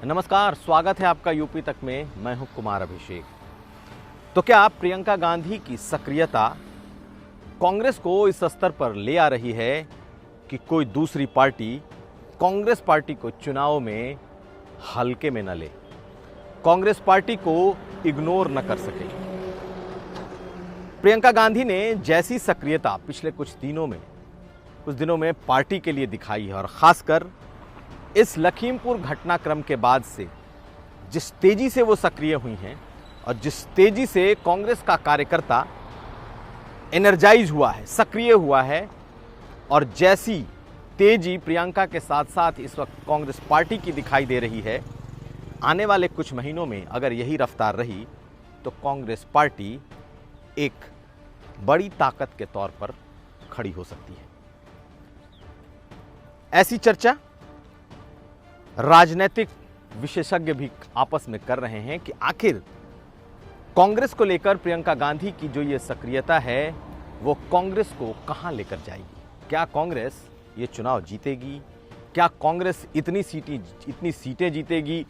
नमस्कार, स्वागत है आपका यूपी तक में। मैं हूं कुमार अभिषेक। तो क्या प्रियंका गांधी की सक्रियता कांग्रेस को इस स्तर पर ले आ रही है कि कोई दूसरी पार्टी कांग्रेस पार्टी को चुनाव में हल्के में न ले, कांग्रेस पार्टी को इग्नोर न कर सके? प्रियंका गांधी ने जैसी सक्रियता पिछले कुछ दिनों में पार्टी के लिए दिखाई है और खासकर इस लखीमपुर घटनाक्रम के बाद से जिस तेजी से वो सक्रिय हुई हैं और जिस तेजी से कांग्रेस का कार्यकर्ता एनर्जाइज हुआ है, सक्रिय हुआ है, और जैसी तेजी प्रियंका के साथ साथ इस वक्त कांग्रेस पार्टी की दिखाई दे रही है, आने वाले कुछ महीनों में अगर यही रफ्तार रही तो कांग्रेस पार्टी एक बड़ी ताकत के तौर पर खड़ी हो सकती है। ऐसी चर्चा राजनीतिक विशेषज्ञ भी आपस में कर रहे हैं कि आखिर कांग्रेस को लेकर प्रियंका गांधी की जो ये सक्रियता है वो कांग्रेस को कहां लेकर जाएगी। क्या कांग्रेस ये चुनाव जीतेगी? क्या कांग्रेस इतनी सीटें जीतेगी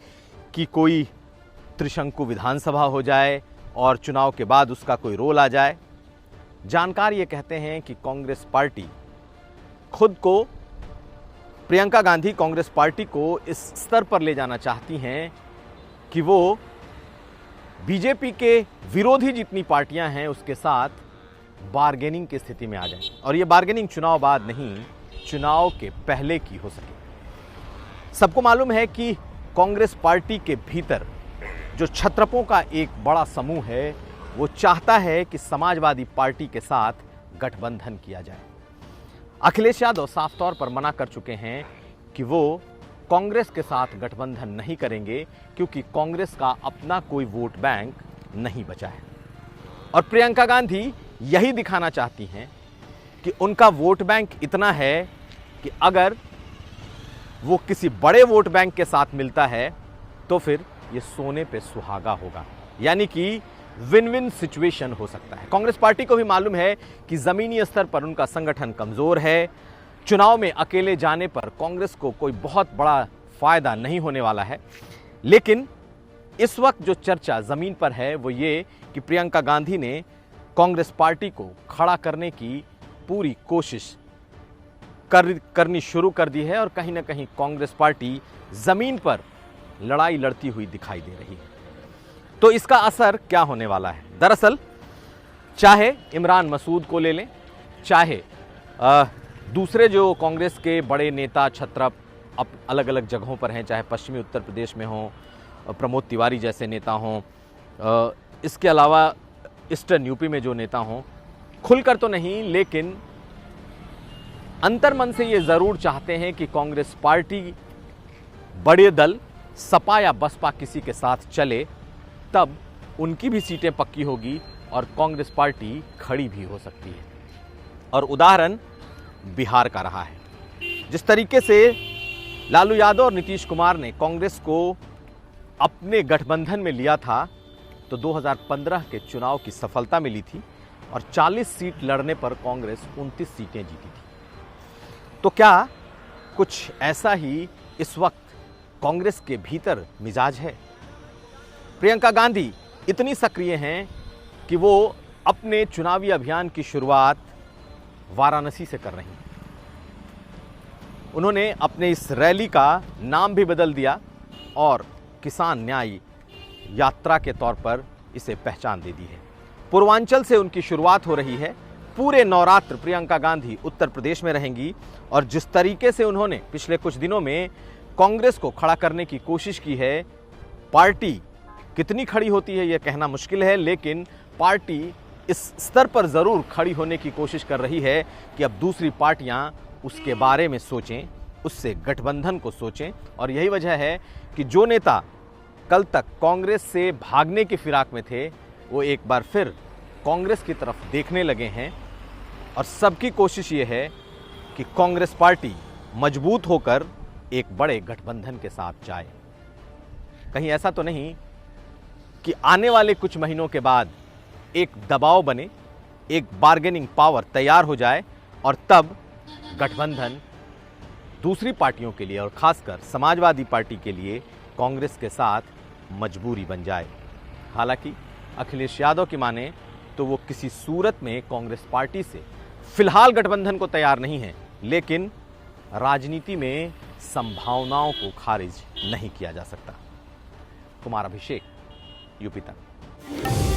कि कोई त्रिशंकु विधानसभा हो जाए और चुनाव के बाद उसका कोई रोल आ जाए? जानकार ये कहते हैं कि कांग्रेस पार्टी खुद को, प्रियंका गांधी कांग्रेस पार्टी को इस स्तर पर ले जाना चाहती हैं कि वो बीजेपी के विरोधी जितनी पार्टियां हैं उसके साथ बार्गेनिंग की स्थिति में आ जाएं, और ये बार्गेनिंग चुनाव बाद नहीं, चुनाव के पहले की हो सके। सबको मालूम है कि कांग्रेस पार्टी के भीतर जो क्षत्रपों का एक बड़ा समूह है वो चाहता है कि समाजवादी पार्टी के साथ गठबंधन किया जाए। अखिलेश यादव साफ तौर पर मना कर चुके हैं कि वो कांग्रेस के साथ गठबंधन नहीं करेंगे क्योंकि कांग्रेस का अपना कोई वोट बैंक नहीं बचा है, और प्रियंका गांधी यही दिखाना चाहती हैं कि उनका वोट बैंक इतना है कि अगर वो किसी बड़े वोट बैंक के साथ मिलता है तो फिर ये सोने पे सुहागा होगा, यानी कि विन विन सिचुएशन हो सकता है। कांग्रेस पार्टी को भी मालूम है कि जमीनी स्तर पर उनका संगठन कमजोर है, चुनाव में अकेले जाने पर कांग्रेस को कोई बहुत बड़ा फायदा नहीं होने वाला है। लेकिन इस वक्त जो चर्चा जमीन पर है वो ये कि प्रियंका गांधी ने कांग्रेस पार्टी को खड़ा करने की पूरी कोशिश करनी शुरू कर दी है, और कहीं ना कहीं कांग्रेस पार्टी जमीन पर लड़ाई लड़ती हुई दिखाई दे रही है। तो इसका असर क्या होने वाला है? दरअसल चाहे इमरान मसूद को ले लें, चाहे दूसरे जो कांग्रेस के बड़े नेता छत्रप अब अलग अलग जगहों पर हैं, चाहे पश्चिमी उत्तर प्रदेश में हों, प्रमोद तिवारी जैसे नेता हों, इसके अलावा ईस्टर्न यूपी में जो नेता हों, खुलकर तो नहीं लेकिन अंतर्मन से ये ज़रूर चाहते हैं कि कांग्रेस पार्टी बड़े दल सपा या बसपा किसी के साथ चले, तब उनकी भी सीटें पक्की होगी और कांग्रेस पार्टी खड़ी भी हो सकती है। और उदाहरण बिहार का रहा है। जिस तरीके से लालू यादव और नीतीश कुमार ने कांग्रेस को अपने गठबंधन में लिया था तो 2015 के चुनाव की सफलता मिली थी और 40 सीट लड़ने पर कांग्रेस 29 सीटें जीती थी। तो क्या कुछ ऐसा ही इस वक्त कांग्रेस के भीतर मिजाज है? प्रियंका गांधी इतनी सक्रिय हैं कि वो अपने चुनावी अभियान की शुरुआत वाराणसी से कर रही हैं। उन्होंने अपने इस रैली का नाम भी बदल दिया और किसान न्याय यात्रा के तौर पर इसे पहचान दे दी है। पूर्वांचल से उनकी शुरुआत हो रही है। पूरे नवरात्र प्रियंका गांधी उत्तर प्रदेश में रहेंगी, और जिस तरीके से उन्होंने पिछले कुछ दिनों में कांग्रेस को खड़ा करने की कोशिश की है, पार्टी कितनी खड़ी होती है यह कहना मुश्किल है, लेकिन पार्टी इस स्तर पर ज़रूर खड़ी होने की कोशिश कर रही है कि अब दूसरी पार्टियां उसके बारे में सोचें, उससे गठबंधन को सोचें। और यही वजह है कि जो नेता कल तक कांग्रेस से भागने की फिराक में थे वो एक बार फिर कांग्रेस की तरफ देखने लगे हैं, और सबकी कोशिश ये है कि कांग्रेस पार्टी मजबूत होकर एक बड़े गठबंधन के साथ जाए। कहीं ऐसा तो नहीं कि आने वाले कुछ महीनों के बाद एक दबाव बने, एक बार्गेनिंग पावर तैयार हो जाए, और तब गठबंधन दूसरी पार्टियों के लिए और खासकर समाजवादी पार्टी के लिए कांग्रेस के साथ मजबूरी बन जाए। हालांकि अखिलेश यादव की माने तो वो किसी सूरत में कांग्रेस पार्टी से फिलहाल गठबंधन को तैयार नहीं है, लेकिन राजनीति में संभावनाओं को खारिज नहीं किया जा सकता। कुमार अभिषेक, यूपी तक।